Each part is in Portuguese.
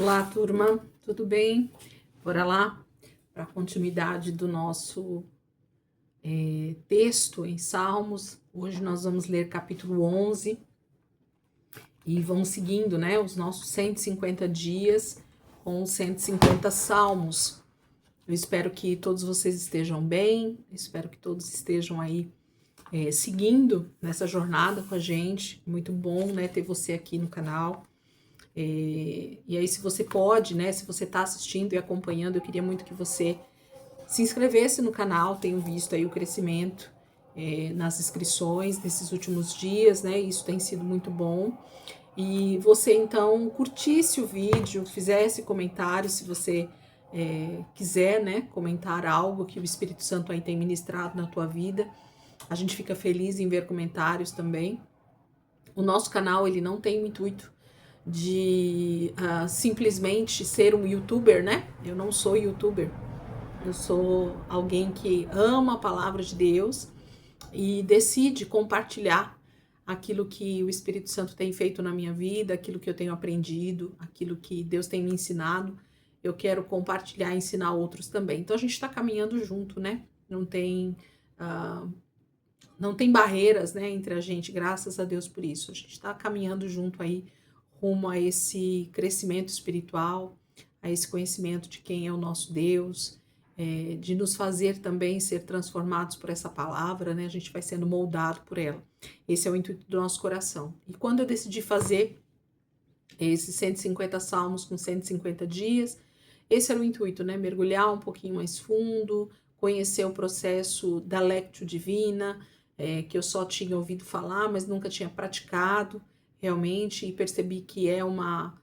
Olá, turma, tudo bem? Bora lá para a continuidade do nosso texto em Salmos. Hoje nós vamos ler capítulo 11 e vamos seguindo, né, os nossos 150 dias com 150 salmos. Eu espero que todos vocês estejam bem, espero que todos estejam aí seguindo nessa jornada com a gente. Muito bom, né, ter você aqui no canal. E aí, se você pode, né, se você está assistindo e acompanhando, eu queria muito que você se inscrevesse no canal. Tenho visto aí o crescimento nas inscrições nesses últimos dias, né, isso tem sido muito bom. E você, então, curtisse o vídeo, fizesse comentário, se você quiser, né, comentar algo que o Espírito Santo aí tem ministrado na tua vida. A gente fica feliz em ver comentários também. O nosso canal, ele não tem o intuito de simplesmente ser um youtuber, né? Eu não sou youtuber, eu sou alguém que ama a palavra de Deus e decide compartilhar aquilo que o Espírito Santo tem feito na minha vida, aquilo que eu tenho aprendido, aquilo que Deus tem me ensinado. Eu quero compartilhar e ensinar outros também. Então a gente está caminhando junto, né? Não tem barreiras, né, entre a gente, graças a Deus por isso. A gente está caminhando junto aí rumo a esse crescimento espiritual, a esse conhecimento de quem é o nosso Deus, de nos fazer também ser transformados por essa palavra, né? A gente vai sendo moldado por ela. Esse é o intuito do nosso coração. E quando eu decidi fazer esses 150 salmos com 150 dias, esse era o intuito, né? Mergulhar um pouquinho mais fundo, conhecer o processo da Lectio Divina, que eu só tinha ouvido falar, mas nunca tinha praticado realmente, e percebi que é uma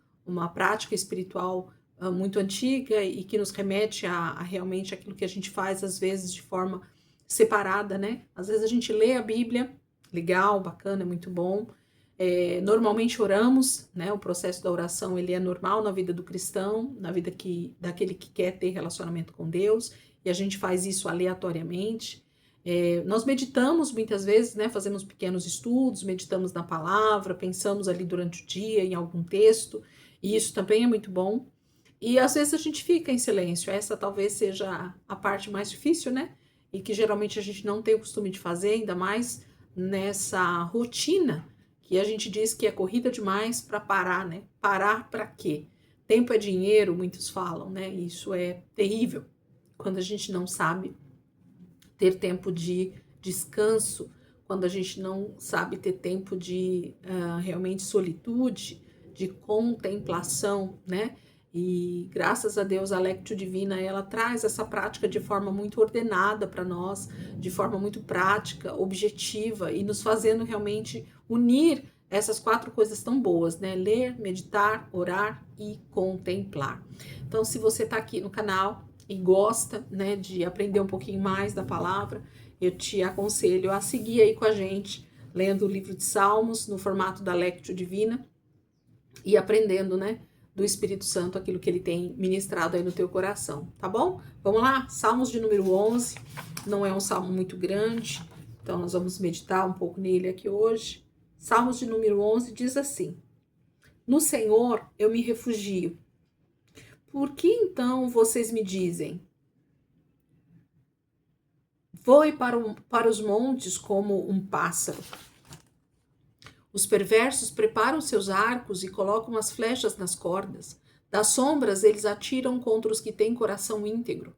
prática espiritual muito antiga e que nos remete a realmente aquilo que a gente faz, às vezes, de forma separada, né? Às vezes a gente lê a Bíblia, legal, bacana, é muito bom. Normalmente oramos, né? O processo da oração, ele é normal na vida do cristão, na vida daquele que quer ter relacionamento com Deus, e a gente faz isso aleatoriamente. Nós meditamos muitas vezes, né? Fazemos pequenos estudos, meditamos na palavra, pensamos ali durante o dia em algum texto, e isso também é muito bom. E às vezes a gente fica em silêncio. Essa talvez seja a parte mais difícil, né? E que geralmente a gente não tem o costume de fazer, ainda mais nessa rotina que a gente diz que é corrida demais para parar, né? Parar para quê? Tempo é dinheiro, muitos falam, né? Isso é terrível quando a gente não sabe ter tempo de descanso, quando a gente não sabe ter tempo de realmente solitude, de contemplação, né? E graças a Deus a Lectio Divina, ela traz essa prática de forma muito ordenada para nós, de forma muito prática, objetiva, e nos fazendo realmente unir essas 4 coisas tão boas, né? Ler, meditar, orar e contemplar. Então, se você está aqui no canal e gosta, né, de aprender um pouquinho mais da palavra, eu te aconselho a seguir aí com a gente, lendo o livro de Salmos no formato da Lectio Divina e aprendendo, né, do Espírito Santo aquilo que ele tem ministrado aí no teu coração, tá bom? Vamos lá, Salmos de número 11, não é um salmo muito grande, então nós vamos meditar um pouco nele aqui hoje. Salmos de número 11 diz assim: No Senhor eu me refugio. Por que então vocês me dizem: voe para os montes como um pássaro? Os perversos preparam seus arcos e colocam as flechas nas cordas. Das sombras eles atiram contra os que têm coração íntegro.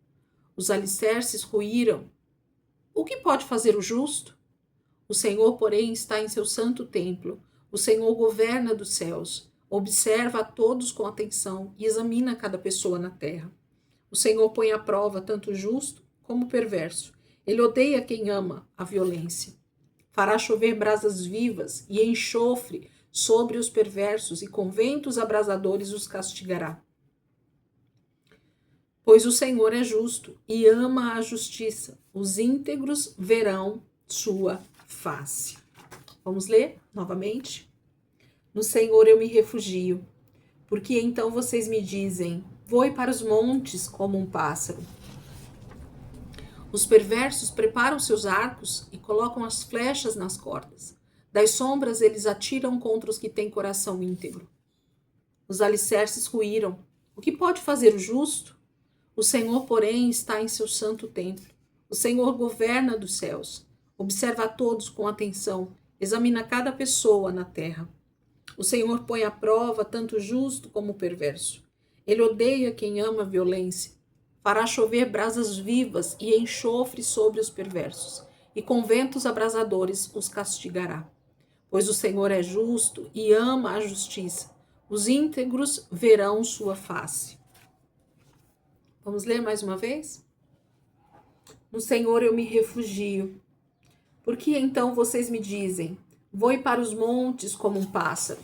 Os alicerces ruíram. O que pode fazer o justo? O Senhor, porém, está em seu santo templo. O Senhor governa dos céus. Observa a todos com atenção e examina cada pessoa na terra. O Senhor põe à prova tanto o justo como o perverso. Ele odeia quem ama a violência. Fará chover brasas vivas e enxofre sobre os perversos, e com ventos abrasadores os castigará. Pois o Senhor é justo e ama a justiça. Os íntegros verão sua face. Vamos ler novamente? No Senhor eu me refugio. Porque então vocês me dizem: voe para os montes como um pássaro. Os perversos preparam seus arcos e colocam as flechas nas cordas. Das sombras eles atiram contra os que têm coração íntegro. Os alicerces ruíram, O que pode fazer o justo? O Senhor, porém, está em seu santo templo. O Senhor governa dos céus. Observa a todos com atenção. Examina cada pessoa na terra. O Senhor põe à prova tanto o justo como o perverso. Ele odeia quem ama a violência. Fará chover brasas vivas e enxofre sobre os perversos. E com ventos abrasadores os castigará. Pois o Senhor é justo e ama a justiça. Os íntegros verão sua face. Vamos ler mais uma vez? No Senhor eu me refugio. Por que então vocês me dizem, voe para os montes como um pássaro?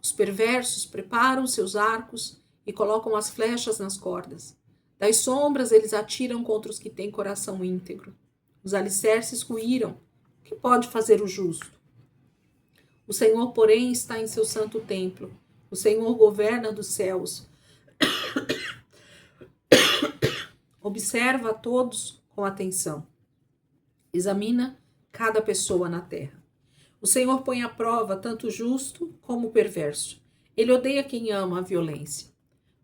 Os perversos preparam seus arcos e colocam as flechas nas cordas. Das sombras eles atiram contra os que têm coração íntegro. Os alicerces ruíram. O que pode fazer o justo? O Senhor, porém, está em seu santo templo. O Senhor governa dos céus. Observa a todos com atenção. Examina cada pessoa na terra. O Senhor põe à prova tanto o justo como o perverso. Ele odeia quem ama a violência.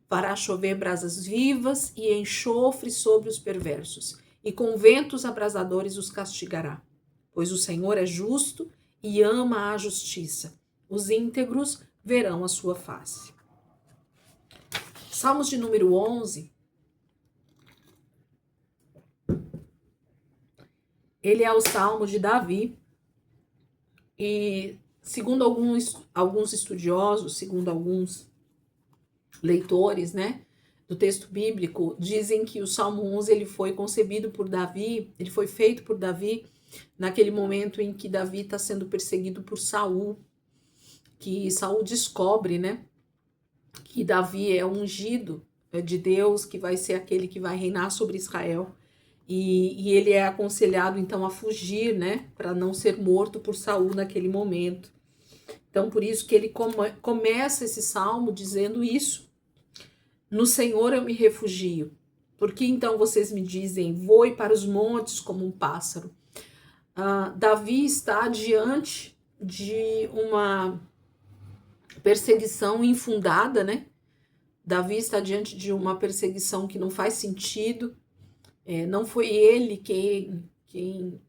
Fará chover brasas vivas e enxofre sobre os perversos, e com ventos abrasadores os castigará. Pois o Senhor é justo e ama a justiça. Os íntegros verão a sua face. Salmos de número 11. Ele é o Salmo de Davi. E segundo alguns estudiosos, segundo alguns leitores, né, do texto bíblico, dizem que o Salmo 11 ele foi concebido por Davi, ele foi feito por Davi naquele momento em que Davi está sendo perseguido por Saul, que Saul descobre, né, que Davi é ungido de Deus, que vai ser aquele que vai reinar sobre Israel. E ele é aconselhado, então, a fugir, né? Para não ser morto por Saul naquele momento. Então, por isso que ele começa esse salmo dizendo isso. No Senhor eu me refugio. Por que então vocês me dizem, voe para os montes como um pássaro? Davi está diante de uma perseguição infundada, né? Davi está diante de uma perseguição que não faz sentido. Não foi ele quem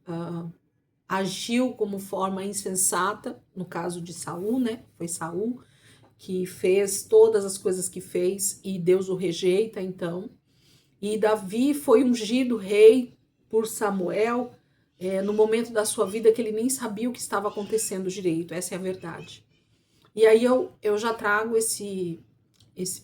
agiu como forma insensata, no caso de Saul, né? Foi Saul que fez todas as coisas que fez e Deus o rejeita, então. E Davi foi ungido rei por Samuel no momento da sua vida que ele nem sabia o que estava acontecendo direito, essa é a verdade. E aí eu já trago esse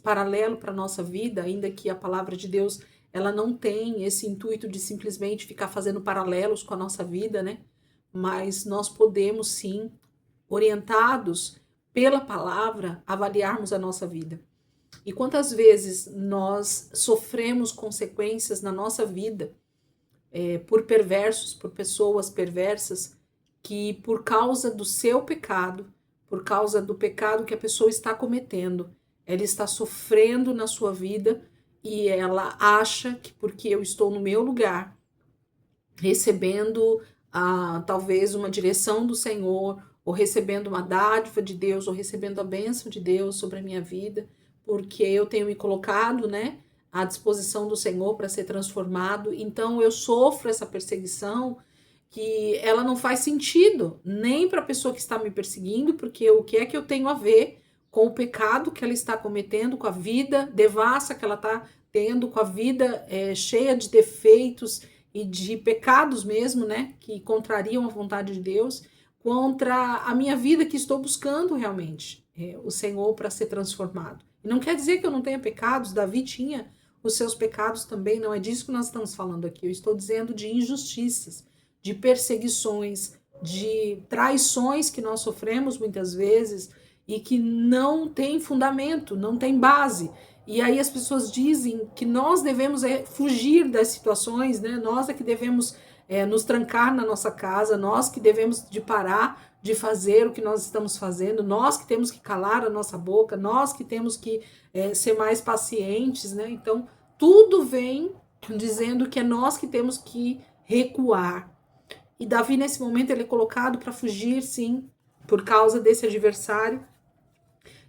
paralelo para a nossa vida, ainda que a palavra de Deus ela não tem esse intuito de simplesmente ficar fazendo paralelos com a nossa vida, né? Mas nós podemos sim, orientados pela palavra, avaliarmos a nossa vida. E quantas vezes nós sofremos consequências na nossa vida por perversos, por pessoas perversas, que por causa do seu pecado, por causa do pecado que a pessoa está cometendo, ela está sofrendo na sua vida e ela acha que porque eu estou no meu lugar, recebendo talvez uma direção do Senhor, ou recebendo uma dádiva de Deus, ou recebendo a bênção de Deus sobre a minha vida, porque eu tenho me colocado, né, à disposição do Senhor para ser transformado, então eu sofro essa perseguição que ela não faz sentido, nem para a pessoa que está me perseguindo, porque o que é que eu tenho a ver com o pecado que ela está cometendo, com a vida devassa que ela está tendo, com a vida cheia de defeitos e de pecados mesmo, né, que contrariam a vontade de Deus, contra a minha vida que estou buscando realmente o Senhor para ser transformado. E não quer dizer que eu não tenha pecados, Davi tinha os seus pecados também, não é disso que nós estamos falando aqui, eu estou dizendo de injustiças, de perseguições, de traições que nós sofremos muitas vezes, e que não tem fundamento, não tem base. E aí as pessoas dizem que nós devemos fugir das situações, né? Nós é que devemos nos trancar na nossa casa, nós que devemos de parar de fazer o que nós estamos fazendo, nós que temos que calar a nossa boca, nós que temos que ser mais pacientes, né? Então, tudo vem dizendo que é nós que temos que recuar. E Davi, nesse momento, ele é colocado para fugir, sim, por causa desse adversário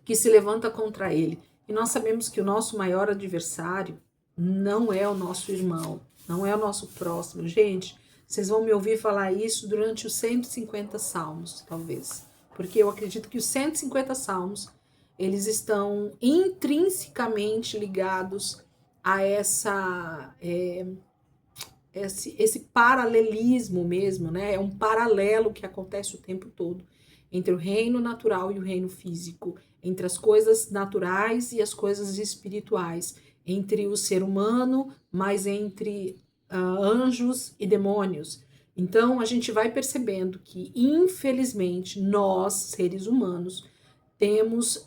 que se levanta contra ele. E nós sabemos que o nosso maior adversário não é o nosso irmão, não é o nosso próximo. Gente, vocês vão me ouvir falar isso durante os 150 salmos, talvez. Porque eu acredito que os 150 salmos, eles estão intrinsecamente ligados a esse paralelismo mesmo, né? É um paralelo que acontece o tempo todo entre o reino natural e o reino físico, entre as coisas naturais e as coisas espirituais, entre o ser humano, mas entre anjos e demônios. Então a gente vai percebendo que, infelizmente, nós, seres humanos, temos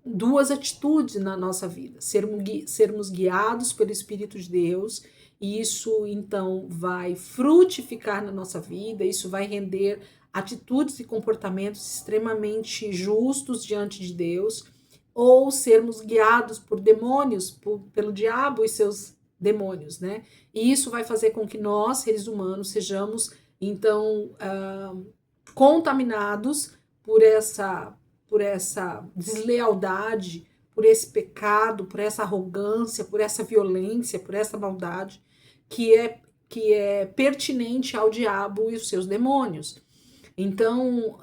duas atitudes na nossa vida: sermos guiados pelo Espírito de Deus, e isso então vai frutificar na nossa vida, isso vai render atitudes e comportamentos extremamente justos diante de Deus, ou sermos guiados por demônios, pelo diabo e seus demônios, né? E isso vai fazer com que nós, seres humanos, sejamos então contaminados por essa deslealdade, por esse pecado, por essa arrogância, por essa violência, por essa maldade que é pertinente ao diabo e os seus demônios. Então,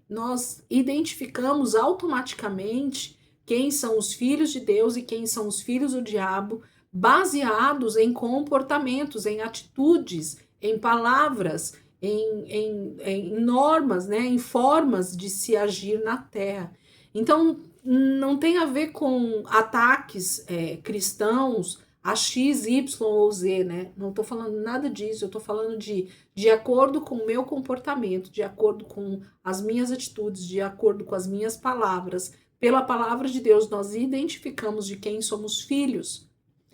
nós identificamos automaticamente quem são os filhos de Deus e quem são os filhos do diabo, baseados em comportamentos, em atitudes, em palavras, em normas, né, em formas de se agir na terra. Então, não tem a ver com ataques cristãos a X, Y ou Z, né? Não estou falando nada disso, eu estou falando de acordo com o meu comportamento, de acordo com as minhas atitudes, de acordo com as minhas palavras. Pela palavra de Deus, nós identificamos de quem somos filhos.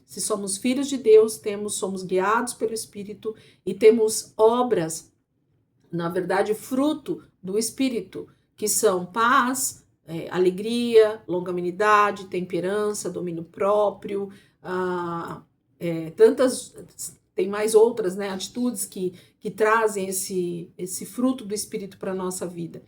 Se somos filhos de Deus, somos guiados pelo Espírito e temos obras, na verdade, fruto do Espírito, que são paz, alegria, longanimidade, temperança, domínio próprio, tem mais outras, né, atitudes que trazem esse fruto do Espírito para a nossa vida.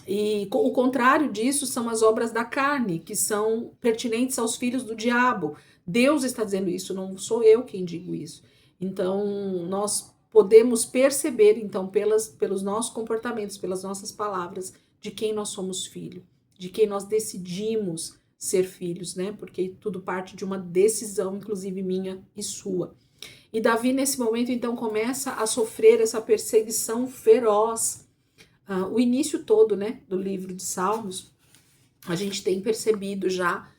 E o contrário disso são as obras da carne, que são pertinentes aos filhos do diabo. Deus está dizendo isso, não sou eu quem digo isso. Então, nós podemos perceber, então, pelos nossos comportamentos, pelas nossas palavras, de quem nós somos filho, de quem nós decidimos ser filhos, né? Porque tudo parte de uma decisão, inclusive minha e sua. E Davi, nesse momento, então, começa a sofrer essa perseguição feroz. O início todo, né, do livro de Salmos, a gente tem percebido já,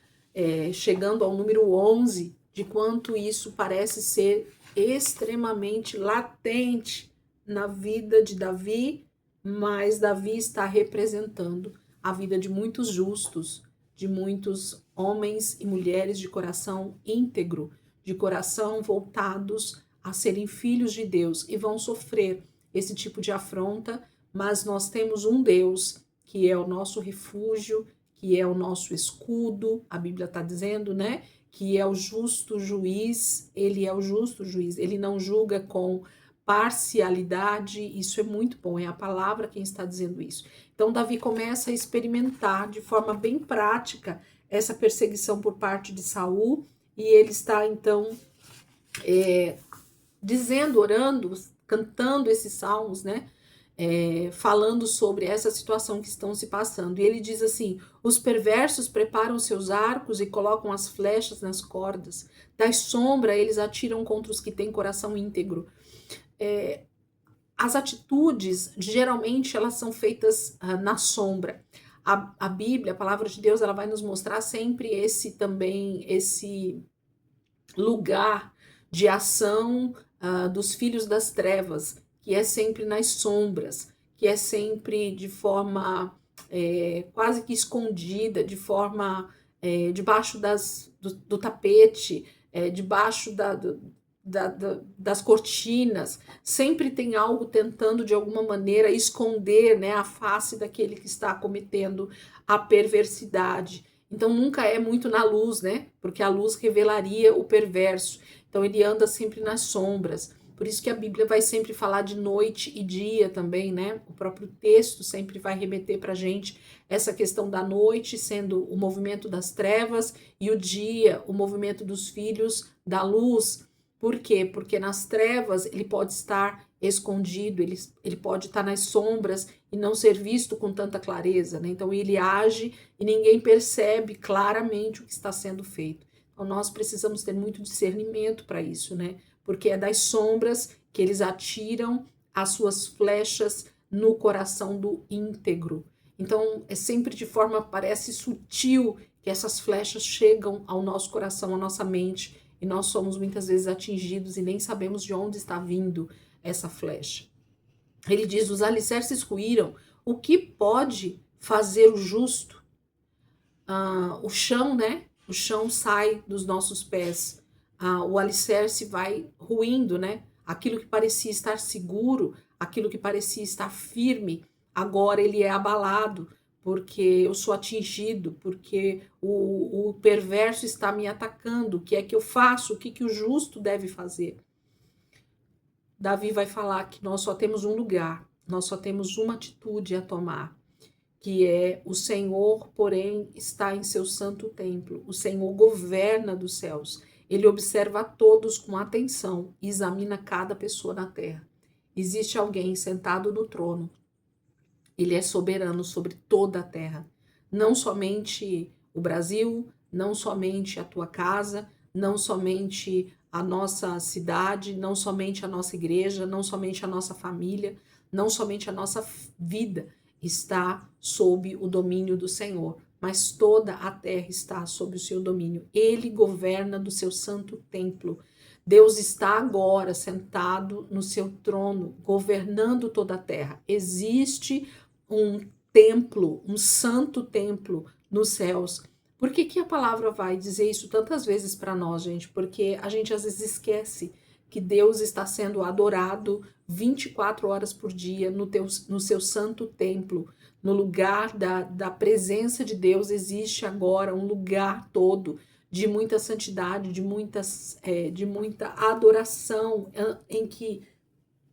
chegando ao número 11, de quanto isso parece ser extremamente latente na vida de Davi, mas Davi está representando a vida de muitos justos, de muitos homens e mulheres de coração íntegro, de coração voltados a serem filhos de Deus, e vão sofrer esse tipo de afronta, mas nós temos um Deus que é o nosso refúgio, que é o nosso escudo, a Bíblia está dizendo, né? Que é o justo juiz, ele é o justo juiz, ele não julga com parcialidade, isso é muito bom, é a palavra quem está dizendo isso. Então, Davi começa a experimentar de forma bem prática essa perseguição por parte de Saul, e ele está, então, dizendo, orando, cantando esses salmos, né? Falando sobre essa situação que estão se passando. E ele diz assim: os perversos preparam seus arcos e colocam as flechas nas cordas. Da sombra eles atiram contra os que têm coração íntegro. As atitudes, geralmente, elas são feitas na sombra. A Bíblia, a palavra de Deus, ela vai nos mostrar sempre esse lugar de ação dos filhos das trevas, que é sempre nas sombras, que é sempre de forma quase que escondida, de forma debaixo do tapete, debaixo das cortinas. Sempre tem algo tentando de alguma maneira esconder, né, a face daquele que está cometendo a perversidade. Então nunca é muito na luz, né? Porque a luz revelaria o perverso. Então ele anda sempre nas sombras. Por isso que a Bíblia vai sempre falar de noite e dia também, né? O próprio texto sempre vai remeter para a gente essa questão da noite sendo o movimento das trevas e o dia, o movimento dos filhos da luz. Por quê? Porque nas trevas ele pode estar escondido, ele pode estar nas sombras e não ser visto com tanta clareza, né? Então ele age e ninguém percebe claramente o que está sendo feito. Então nós precisamos ter muito discernimento para isso, né? Porque é das sombras que eles atiram as suas flechas no coração do íntegro. Então é sempre de forma, parece sutil, que essas flechas chegam ao nosso coração, à nossa mente, e nós somos muitas vezes atingidos e nem sabemos de onde está vindo essa flecha. Ele diz: os alicerces ruíram, o que pode fazer o justo? O chão, né? O chão sai dos nossos pés. O alicerce vai ruindo, né? Aquilo que parecia estar seguro, aquilo que parecia estar firme, agora ele é abalado, porque eu sou atingido, porque o perverso está me atacando. O que é que eu faço? O que, que o justo deve fazer? Davi vai falar que nós só temos um lugar, nós só temos uma atitude a tomar, que é: o Senhor, porém, está em seu santo templo. O Senhor governa dos céus. Ele observa a todos com atenção e examina cada pessoa na terra. Existe alguém sentado no trono. Ele é soberano sobre toda a terra. Não somente o Brasil, não somente a tua casa, não somente a nossa cidade, não somente a nossa igreja, não somente a nossa família, não somente a nossa vida está sob o domínio do Senhor, mas toda a terra está sob o seu domínio. Ele governa do seu santo templo. Deus está agora sentado no seu trono, governando toda a terra. Existe um templo, um santo templo nos céus. Por que que a palavra vai dizer isso tantas vezes para nós, gente? Porque a gente às vezes esquece que Deus está sendo adorado 24 horas por dia no seu santo templo. No lugar da presença de Deus existe agora um lugar todo de muita santidade, de muita adoração, em que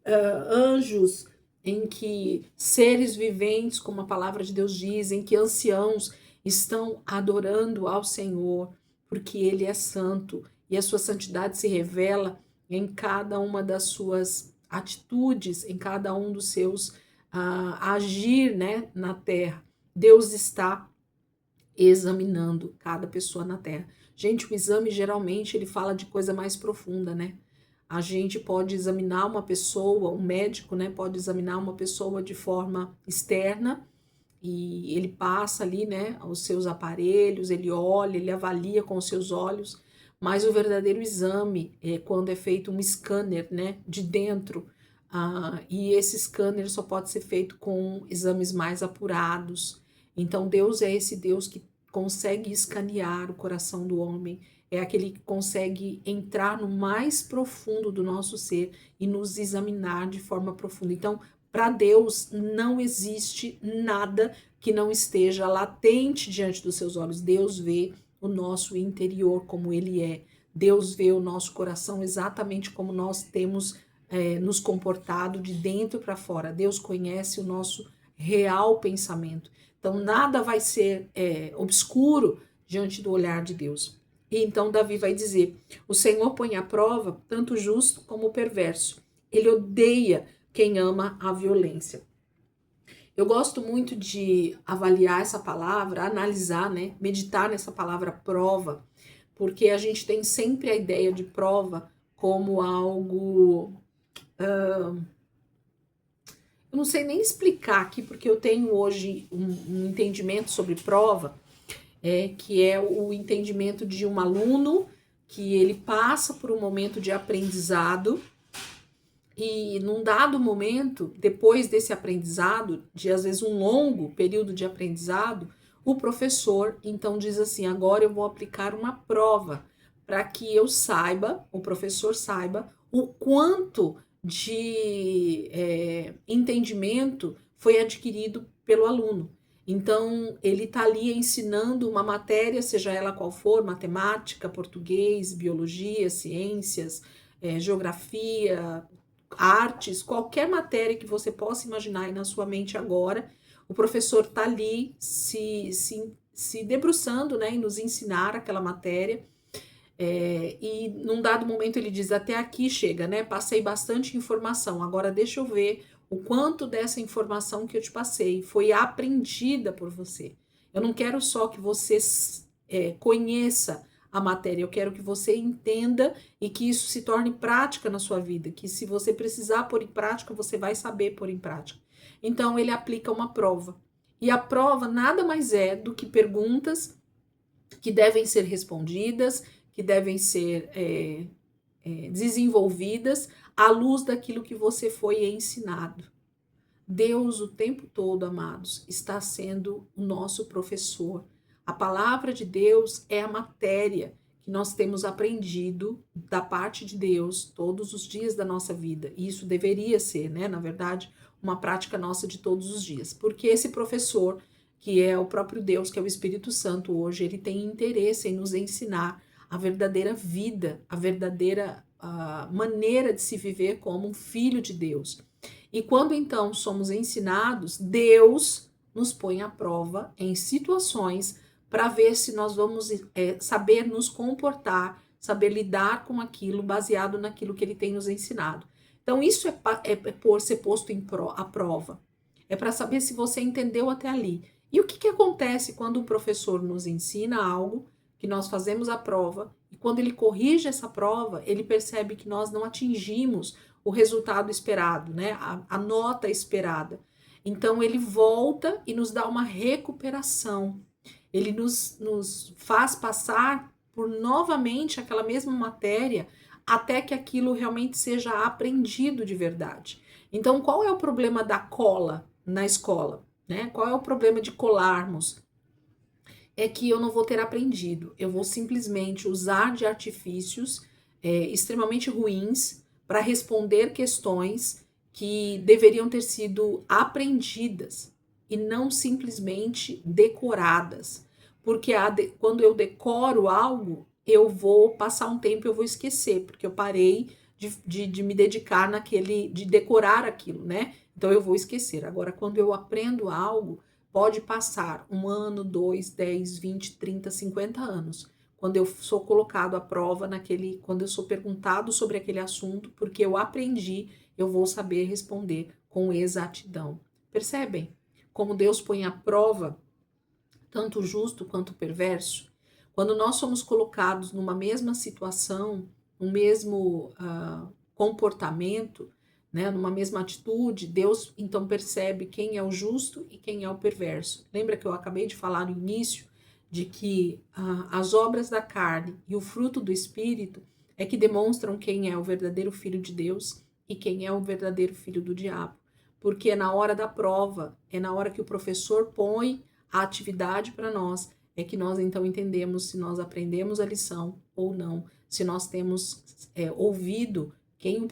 anjos, em que seres viventes, como a palavra de Deus diz, em que anciãos estão adorando ao Senhor, porque Ele é santo e a sua santidade se revela em cada uma das suas atitudes, em cada um dos seus agir, né, na terra. Deus está examinando cada pessoa na terra. Gente, o exame geralmente ele fala de coisa mais profunda, né? A gente pode examinar uma pessoa, um médico, né, pode examinar uma pessoa de forma externa e ele passa ali, né, os seus aparelhos, ele olha, ele avalia com os seus olhos, mas o verdadeiro exame é quando é feito um scanner, né, de dentro, e esse scanner só pode ser feito com exames mais apurados. Então Deus é esse Deus que consegue escanear o coração do homem, é aquele que consegue entrar no mais profundo do nosso ser e nos examinar de forma profunda. Então, para Deus não existe nada que não esteja latente diante dos seus olhos. Deus vê o nosso interior como ele é. Deus vê o nosso coração exatamente como nós temos nos comportado de dentro para fora. Deus conhece o nosso real pensamento. Então, nada vai ser obscuro diante do olhar de Deus. E então Davi vai dizer: o Senhor põe à prova tanto o justo como o perverso. Ele odeia quem ama a violência. Eu gosto muito de avaliar essa palavra, analisar, né, meditar nessa palavra prova, porque a gente tem sempre a ideia de prova como algo... eu não sei nem explicar aqui, porque eu tenho hoje um entendimento sobre prova, que é o entendimento de um aluno que ele passa por um momento de aprendizado e num dado momento, depois desse aprendizado, de às vezes um longo período de aprendizado, o professor então diz assim: agora eu vou aplicar uma prova para que eu saiba, o professor saiba, o quanto de entendimento foi adquirido pelo aluno. Então, ele está ali ensinando uma matéria, seja ela qual for, matemática, português, biologia, ciências, geografia, artes, qualquer matéria que você possa imaginar aí na sua mente agora, o professor está ali se debruçando, né, em nos ensinar aquela matéria. E num dado momento ele diz, até aqui chega, né? Passei bastante informação, agora deixa eu ver o quanto dessa informação que eu te passei foi aprendida por você. Eu não quero só que você conheça a matéria, eu quero que você entenda e que isso se torne prática na sua vida, que se você precisar pôr em prática, você vai saber pôr em prática. Então ele aplica uma prova. E a prova nada mais é do que perguntas que devem ser respondidas, que devem ser desenvolvidas à luz daquilo que você foi ensinado. Deus, o tempo todo, amados, está sendo o nosso professor. A palavra de Deus é a matéria que nós temos aprendido da parte de Deus todos os dias da nossa vida. E isso deveria ser, né, na verdade, uma prática nossa de todos os dias. Porque esse professor, que é o próprio Deus, que é o Espírito Santo hoje, ele tem interesse em nos ensinar a verdadeira vida, a verdadeira maneira de se viver como um filho de Deus. E quando então somos ensinados, Deus nos põe à prova em situações para ver se nós vamos saber nos comportar, saber lidar com aquilo baseado naquilo que ele tem nos ensinado. Então isso é por ser posto à prova. É para saber se você entendeu até ali. E o que acontece quando um professor nos ensina algo, que nós fazemos a prova, e quando ele corrige essa prova, ele percebe que nós não atingimos o resultado esperado, né? A nota esperada. Então ele volta e nos dá uma recuperação. Ele nos faz passar por novamente aquela mesma matéria até que aquilo realmente seja aprendido de verdade. Então, qual é o problema da cola na escola? Né? Qual é o problema de colarmos? É que eu não vou ter aprendido. Eu vou simplesmente usar de artifícios extremamente ruins para responder questões que deveriam ter sido aprendidas e não simplesmente decoradas. Porque quando eu decoro algo, eu vou passar um tempo e eu vou esquecer, porque eu parei de me dedicar de decorar aquilo, né? Então eu vou esquecer. Agora, quando eu aprendo algo, pode passar 1 ano, 2, 10, 20, 30, 50 anos. Quando eu sou colocado à prova quando eu sou perguntado sobre aquele assunto, porque eu aprendi, eu vou saber responder com exatidão. Percebem como Deus põe à prova tanto o justo quanto o perverso? Quando nós somos colocados numa mesma situação, no mesmo comportamento, né, numa mesma atitude, Deus então percebe quem é o justo e quem é o perverso. Lembra que eu acabei de falar no início de que as obras da carne e o fruto do Espírito é que demonstram quem é o verdadeiro filho de Deus e quem é o verdadeiro filho do diabo. Porque é na hora da prova, é na hora que o professor põe a atividade para nós, é que nós então entendemos se nós aprendemos a lição ou não, se nós temos ouvido quem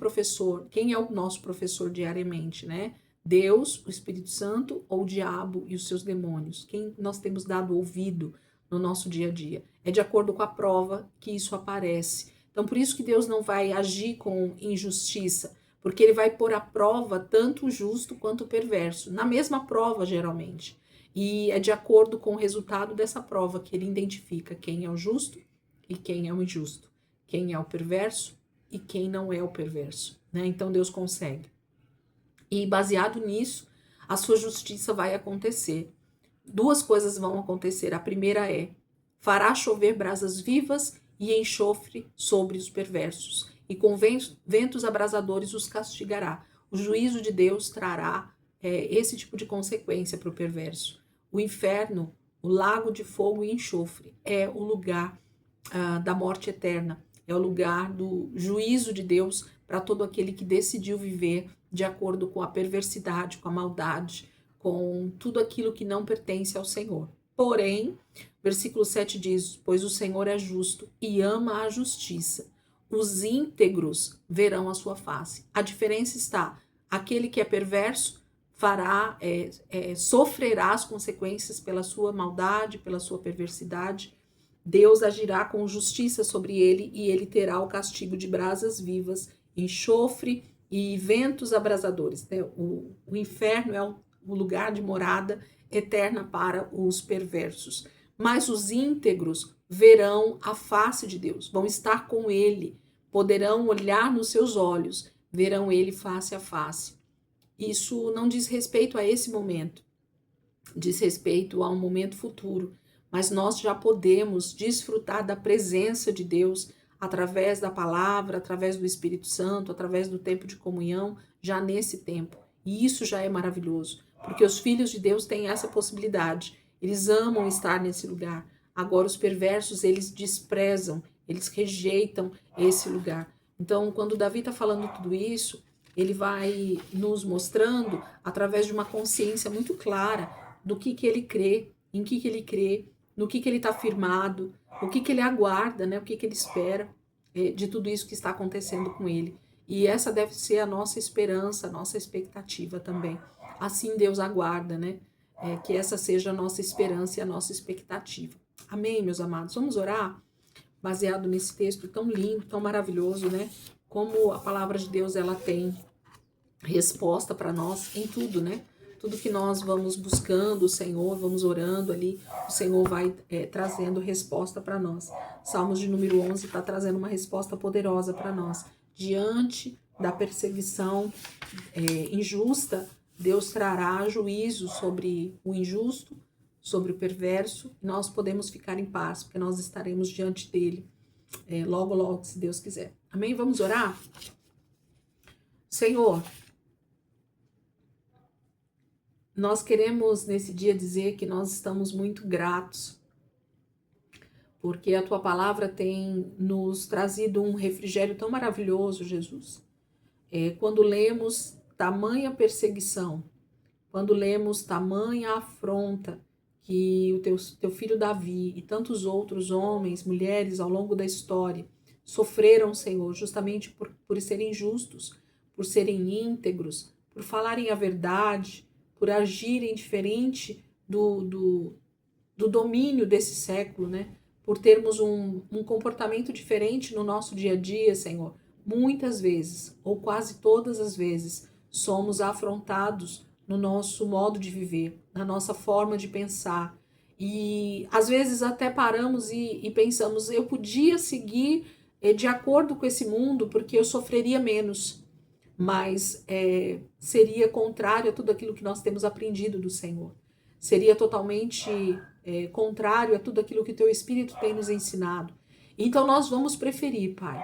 é o nosso professor diariamente, né? Deus, o Espírito Santo ou o diabo e os seus demônios? Quem nós temos dado ouvido no nosso dia a dia? É de acordo com a prova que isso aparece. Então, por isso que Deus não vai agir com injustiça, porque ele vai pôr à prova tanto o justo quanto o perverso, na mesma prova, geralmente. E é de acordo com o resultado dessa prova que ele identifica quem é o justo e quem é o injusto, quem é o perverso e quem não é o perverso, né? Então Deus consegue. E baseado nisso, a sua justiça vai acontecer. 2 coisas vão acontecer. A primeira fará chover brasas vivas e enxofre sobre os perversos, e com ventos abrasadores os castigará. O juízo de Deus trará esse tipo de consequência para o perverso. O inferno, o lago de fogo e enxofre, é o lugar da morte eterna. É o lugar do juízo de Deus para todo aquele que decidiu viver de acordo com a perversidade, com a maldade, com tudo aquilo que não pertence ao Senhor. Porém, versículo 7 diz, pois o Senhor é justo e ama a justiça. Os íntegros verão a sua face. A diferença está, aquele que é perverso sofrerá as consequências pela sua maldade, pela sua perversidade, Deus agirá com justiça sobre ele e ele terá o castigo de brasas vivas, enxofre e ventos abrasadores. Né? O inferno é o lugar de morada eterna para os perversos. Mas os íntegros verão a face de Deus, vão estar com ele, poderão olhar nos seus olhos, verão ele face a face. Isso não diz respeito a esse momento, diz respeito a um momento futuro, mas nós já podemos desfrutar da presença de Deus através da palavra, através do Espírito Santo, através do tempo de comunhão, já nesse tempo. E isso já é maravilhoso, porque os filhos de Deus têm essa possibilidade. Eles amam estar nesse lugar. Agora, os perversos, eles desprezam, eles rejeitam esse lugar. Então, quando Davi está falando tudo isso, ele vai nos mostrando, através de uma consciência muito clara, do que ele crê, em que ele crê, no que ele está firmado, o que ele aguarda, né? O que ele espera de tudo isso que está acontecendo com ele. E essa deve ser a nossa esperança, a nossa expectativa também. Assim Deus aguarda, né? Que essa seja a nossa esperança e a nossa expectativa. Amém, meus amados? Vamos orar baseado nesse texto tão lindo, tão maravilhoso, né? Como a palavra de Deus, ela tem resposta para nós em tudo, né? Tudo que nós vamos buscando o Senhor, vamos orando ali, o Senhor vai trazendo resposta para nós. Salmos de número 11 está trazendo uma resposta poderosa para nós. Diante da perseguição injusta, Deus trará juízo sobre o injusto, sobre o perverso, e nós podemos ficar em paz, porque nós estaremos diante dele logo, logo, se Deus quiser. Amém? Vamos orar? Senhor, nós queremos nesse dia dizer que nós estamos muito gratos, porque a tua palavra tem nos trazido um refrigério tão maravilhoso, Jesus. Quando lemos tamanha perseguição, quando lemos tamanha afronta que o teu filho Davi e tantos outros homens, mulheres ao longo da história sofreram, Senhor, justamente por serem justos, por serem íntegros, por falarem a verdade, por agirem diferente do domínio desse século, né? Por termos um comportamento diferente no nosso dia a dia, Senhor. Muitas vezes, ou quase todas as vezes, somos afrontados no nosso modo de viver, na nossa forma de pensar. E às vezes até paramos e pensamos, eu podia seguir de acordo com esse mundo porque eu sofreria menos. Mas seria contrário a tudo aquilo que nós temos aprendido do Senhor. Seria totalmente contrário a tudo aquilo que o teu Espírito tem nos ensinado. Então nós vamos preferir, Pai,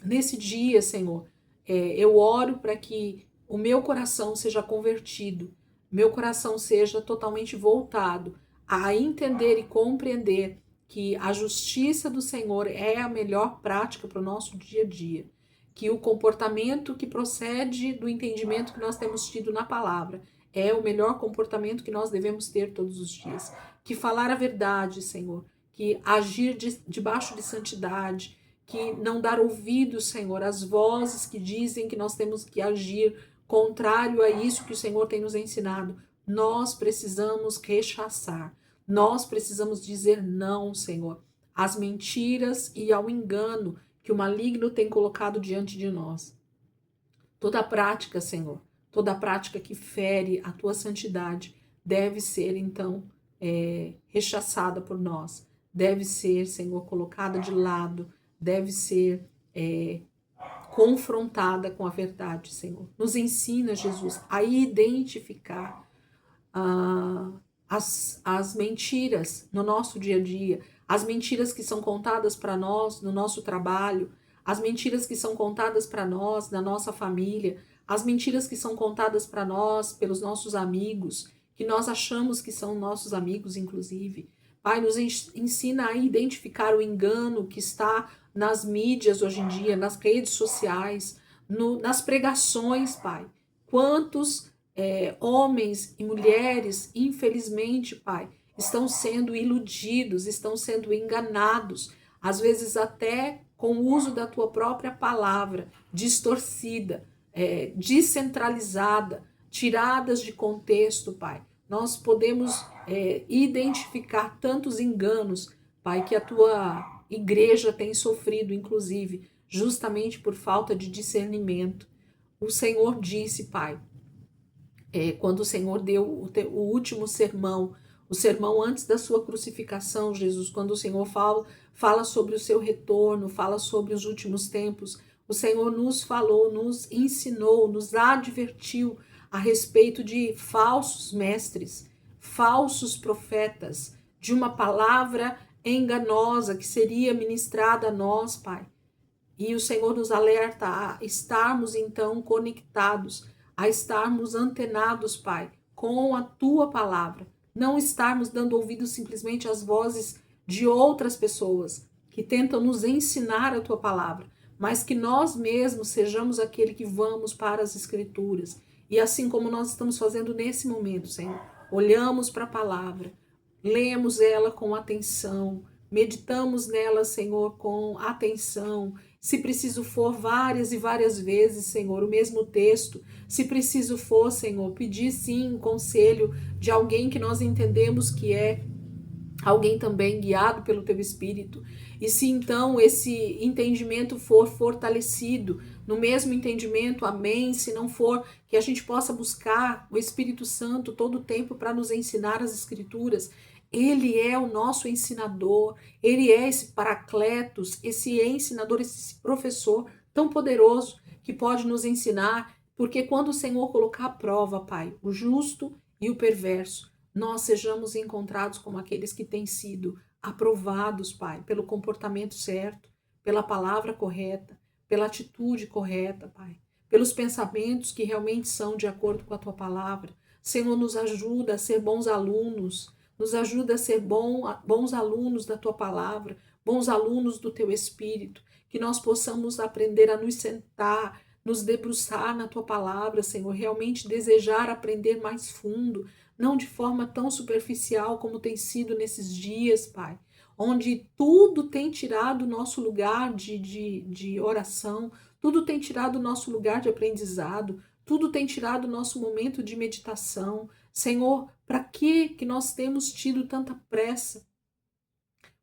nesse dia, Senhor, eu oro para que o meu coração seja convertido, meu coração seja totalmente voltado a entender e compreender que a justiça do Senhor é a melhor prática para o nosso dia a dia. Que o comportamento que procede do entendimento que nós temos tido na palavra é o melhor comportamento que nós devemos ter todos os dias. Que falar a verdade, Senhor, que agir debaixo de santidade, que não dar ouvido, Senhor, às vozes que dizem que nós temos que agir contrário a isso que o Senhor tem nos ensinado. Nós precisamos rechaçar, nós precisamos dizer não, Senhor, às mentiras e ao engano que o maligno tem colocado diante de nós. Toda prática, Senhor, toda prática que fere a tua santidade deve ser, então, rechaçada por nós. Deve ser, Senhor, colocada de lado, deve ser confrontada com a verdade, Senhor. Nos ensina, Jesus, a identificar as mentiras no nosso dia a dia, as mentiras que são contadas para nós no nosso trabalho, as mentiras que são contadas para nós na nossa família, as mentiras que são contadas para nós pelos nossos amigos, que nós achamos que são nossos amigos, inclusive. Pai, nos ensina a identificar o engano que está nas mídias hoje em dia, nas redes sociais, nas pregações, Pai. Quantos homens e mulheres, infelizmente, Pai, estão sendo iludidos, estão sendo enganados, às vezes até com o uso da tua própria palavra, distorcida, descentralizada, tiradas de contexto, Pai. Nós podemos identificar tantos enganos, Pai, que a tua igreja tem sofrido, inclusive, justamente por falta de discernimento. O Senhor disse, Pai, quando o Senhor deu o último sermão, o sermão antes da sua crucificação, Jesus, quando o Senhor fala sobre o seu retorno, fala sobre os últimos tempos, o Senhor nos falou, nos ensinou, nos advertiu a respeito de falsos mestres, falsos profetas, de uma palavra enganosa que seria ministrada a nós, Pai. E o Senhor nos alerta a estarmos então conectados, a estarmos antenados, Pai, com a tua palavra. Não estarmos dando ouvido simplesmente às vozes de outras pessoas que tentam nos ensinar a tua palavra, mas que nós mesmos sejamos aquele que vamos para as Escrituras. E assim como nós estamos fazendo nesse momento, Senhor, olhamos para a palavra, lemos ela com atenção, meditamos nela, Senhor, com atenção. Se preciso for, várias e várias vezes, Senhor, o mesmo texto. Se preciso for, Senhor, pedir sim um conselho de alguém que nós entendemos que é alguém também guiado pelo teu Espírito. E se então esse entendimento for fortalecido, no mesmo entendimento, amém. Se não for, que a gente possa buscar o Espírito Santo todo o tempo para nos ensinar as Escrituras. Ele é o nosso ensinador, ele é esse paracletos, esse ensinador, esse professor tão poderoso que pode nos ensinar, porque quando o Senhor colocar à prova, Pai, o justo e o perverso, nós sejamos encontrados como aqueles que têm sido aprovados, Pai, pelo comportamento certo, pela palavra correta, pela atitude correta, Pai, pelos pensamentos que realmente são de acordo com a tua palavra. Senhor, nos ajuda a ser bons alunos, nos ajuda a ser bons alunos da tua palavra, bons alunos do teu Espírito, que nós possamos aprender a nos sentar, nos debruçar na tua palavra, Senhor, realmente desejar aprender mais fundo, não de forma tão superficial como tem sido nesses dias, Pai, onde tudo tem tirado o nosso lugar de oração, tudo tem tirado o nosso lugar de aprendizado, tudo tem tirado o nosso momento de meditação. Senhor, para que nós temos tido tanta pressa?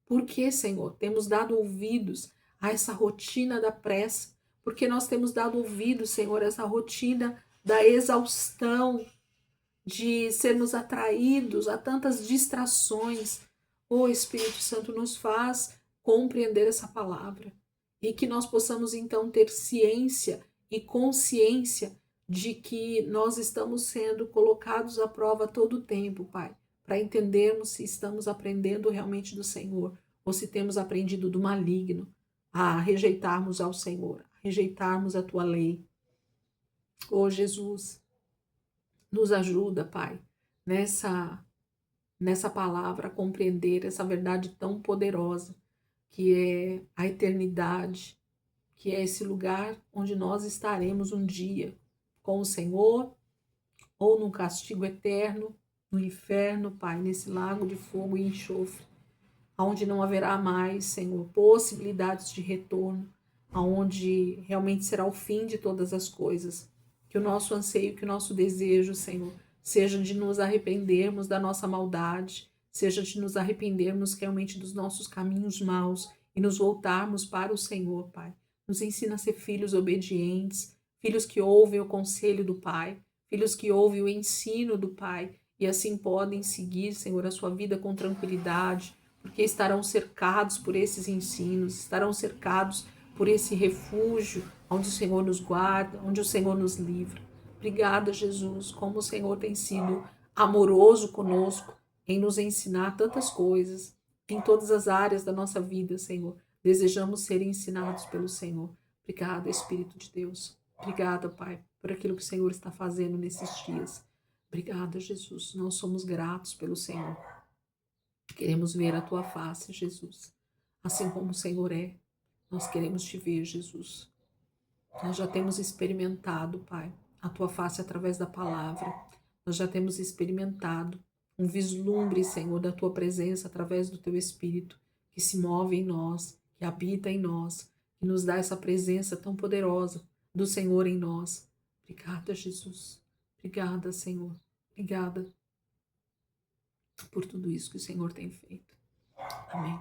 Por que, Senhor, temos dado ouvidos a essa rotina da pressa? Porque nós temos dado ouvidos, Senhor, a essa rotina da exaustão, de sermos atraídos a tantas distrações. O Espírito Santo nos faz compreender essa palavra e que nós possamos então ter ciência e consciência de que nós estamos sendo colocados à prova todo o tempo, Pai, para entendermos se estamos aprendendo realmente do Senhor ou se temos aprendido do maligno, a rejeitarmos ao Senhor, a rejeitarmos a tua lei. Oh, Jesus, nos ajuda, Pai, nessa palavra, a compreender essa verdade tão poderosa, que é a eternidade, que é esse lugar onde nós estaremos um dia com o Senhor, ou num castigo eterno, no inferno, Pai, nesse lago de fogo e enxofre, onde não haverá mais, Senhor, possibilidades de retorno, aonde realmente será o fim de todas as coisas. Que o nosso anseio, que o nosso desejo, Senhor, seja de nos arrependermos da nossa maldade, seja de nos arrependermos realmente dos nossos caminhos maus e nos voltarmos para o Senhor, Pai. Nos ensina a ser filhos obedientes, filhos que ouvem o conselho do Pai, filhos que ouvem o ensino do Pai e assim podem seguir, Senhor, a sua vida com tranquilidade, porque estarão cercados por esses ensinos, estarão cercados por esse refúgio onde o Senhor nos guarda, onde o Senhor nos livra. Obrigada, Jesus, como o Senhor tem sido amoroso conosco em nos ensinar tantas coisas, em todas as áreas da nossa vida, Senhor. Desejamos ser ensinados pelo Senhor. Obrigada, Espírito de Deus. Obrigada, Pai, por aquilo que o Senhor está fazendo nesses dias. Obrigada, Jesus. Nós somos gratos pelo Senhor. Queremos ver a tua face, Jesus. Assim como o Senhor é, nós queremos te ver, Jesus. Nós já temos experimentado, Pai, a tua face através da palavra. Nós já temos experimentado um vislumbre, Senhor, da tua presença através do teu Espírito, que se move em nós, que habita em nós, que nos dá essa presença tão poderosa do Senhor em nós. Obrigada, Jesus. Obrigada, Senhor. Obrigada por tudo isso que o Senhor tem feito. Amém.